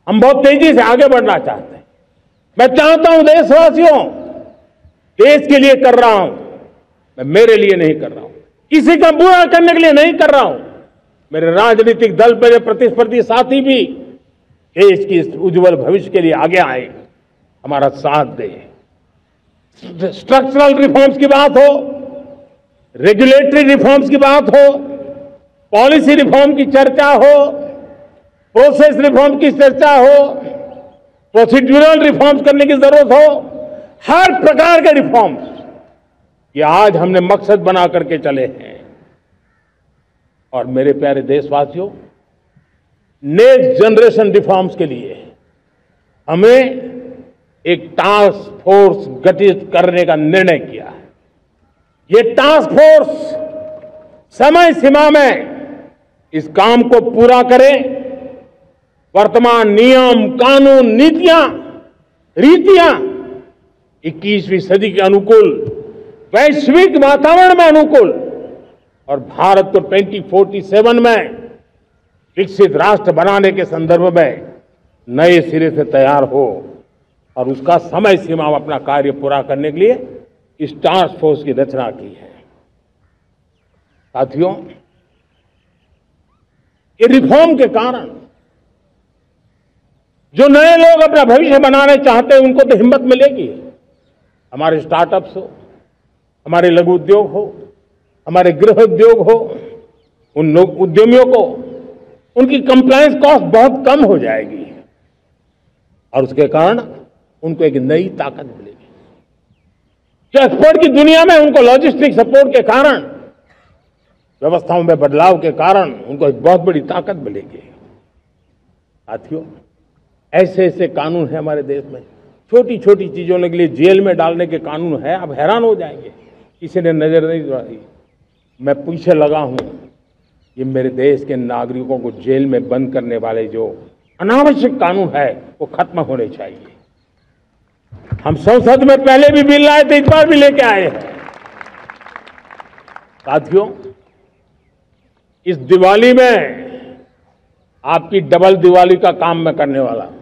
हम बहुत तेजी से आगे बढ़ना चाहते हैं। मैं चाहता हूं देशवासियों, देश के लिए कर रहा हूं, मैं मेरे लिए नहीं कर रहा हूं, किसी का बुरा करने के लिए नहीं कर रहा हूं। मेरे राजनीतिक दल, मेरे प्रतिस्पर्धी साथी भी देश की इस उज्जवल भविष्य के लिए आगे आए, हमारा साथ दें। स्ट्रक्चरल रिफॉर्म्स की बात हो, रेगुलेटरी रिफॉर्म्स की बात हो, पॉलिसी रिफॉर्म की चर्चा हो, प्रोसेस रिफॉर्म की चर्चा हो, प्रोसीड्यूरल रिफॉर्म्स करने की जरूरत हो, हर प्रकार के रिफॉर्म्स ये आज हमने मकसद बना करके चले हैं। और मेरे प्यारे देशवासियों, नेक्स्ट जनरेशन रिफॉर्म्स के लिए हमें एक टास्क फोर्स गठित करने का निर्णय किया है। ये टास्क फोर्स समय सीमा में इस काम को पूरा करे, वर्तमान नियम, कानून, नीतियां, रीतियां 21वीं सदी के अनुकूल, वैश्विक वातावरण में अनुकूल और भारत को 2047 में विकसित राष्ट्र बनाने के संदर्भ में नए सिरे से तैयार हो और उसका समय सीमा में अपना कार्य पूरा करने के लिए इस टास्क फोर्स की रचना की है। साथियों, ये रिफॉर्म के कारण जो नए लोग अपना भविष्य बनाने चाहते हैं उनको तो हिम्मत मिलेगी। हमारे स्टार्टअप्स हो, हमारे लघु उद्योग हो, हमारे गृह उद्योग हो, उन उद्यमियों को उनकी कंप्लायंस कॉस्ट बहुत कम हो जाएगी और उसके कारण उनको एक नई ताकत मिलेगी। जो एक्सपोर्ट की दुनिया में उनको लॉजिस्टिक सपोर्ट के कारण, व्यवस्थाओं में बदलाव के कारण उनको एक बहुत बड़ी ताकत मिलेगी। साथियों, ऐसे ऐसे कानून है हमारे देश में, छोटी छोटी चीजों के लिए जेल में डालने के कानून है। आप हैरान हो जाएंगे, किसी ने नजर नहीं डाली। मैं पीछे लगा हूं, ये मेरे देश के नागरिकों को जेल में बंद करने वाले जो अनावश्यक कानून है वो खत्म होने चाहिए। हम संसद में पहले भी बिल लाए थे, इस बार भी लेके आए हैं। साथियों, इस दिवाली में आपकी डबल दिवाली का काम मैं करने वाला हूं।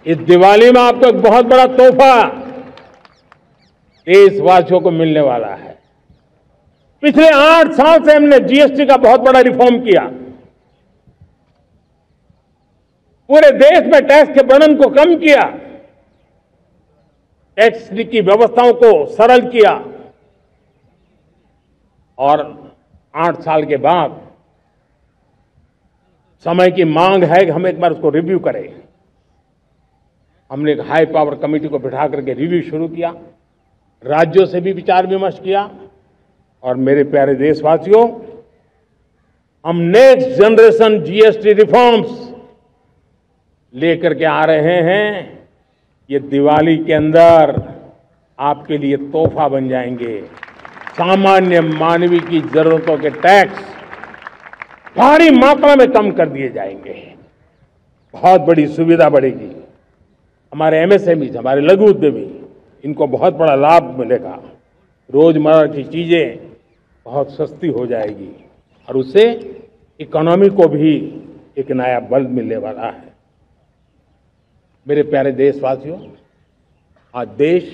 इस दिवाली में आपको एक बहुत बड़ा तोहफा देशवासियों को मिलने वाला है। पिछले 8 साल से हमने जीएसटी का बहुत बड़ा रिफॉर्म किया, पूरे देश में टैक्स के बर्डन को कम किया, टैक्स की व्यवस्थाओं को सरल किया और 8 साल के बाद समय की मांग है कि हम एक बार उसको रिव्यू करें। हमने एक हाई पावर कमेटी को बिठा करके रिव्यू शुरू किया, राज्यों से भी विचार विमर्श किया और मेरे प्यारे देशवासियों, हम नेक्स्ट जनरेशन जीएसटी रिफॉर्म्स लेकर के आ रहे हैं। ये दिवाली के अंदर आपके लिए तोहफा बन जाएंगे। सामान्य मानवीय की जरूरतों के टैक्स भारी मात्रा में कम कर दिए जाएंगे, बहुत बड़ी सुविधा बढ़ेगी। हमारे एमएसएमई, हमारे लघु उद्यमी, इनको बहुत बड़ा लाभ मिलेगा। रोजमर्रा की चीजें बहुत सस्ती हो जाएगी और उससे इकोनॉमी को भी एक नया बल मिलने वाला है। मेरे प्यारे देशवासियों, आज देश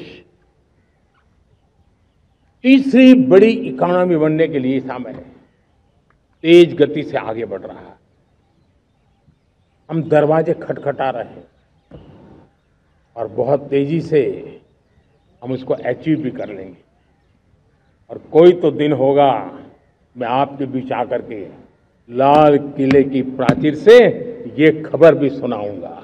तीसरी बड़ी इकोनॉमी बनने के लिए समय तेज गति से आगे बढ़ रहा है। हम दरवाजे खटखटा रहे हैं और बहुत तेजी से हम उसको अचीव भी कर लेंगे। और कोई तो दिन होगा, मैं आपके बीच आकर के लाल किले की प्राचीर से ये खबर भी सुनाऊंगा।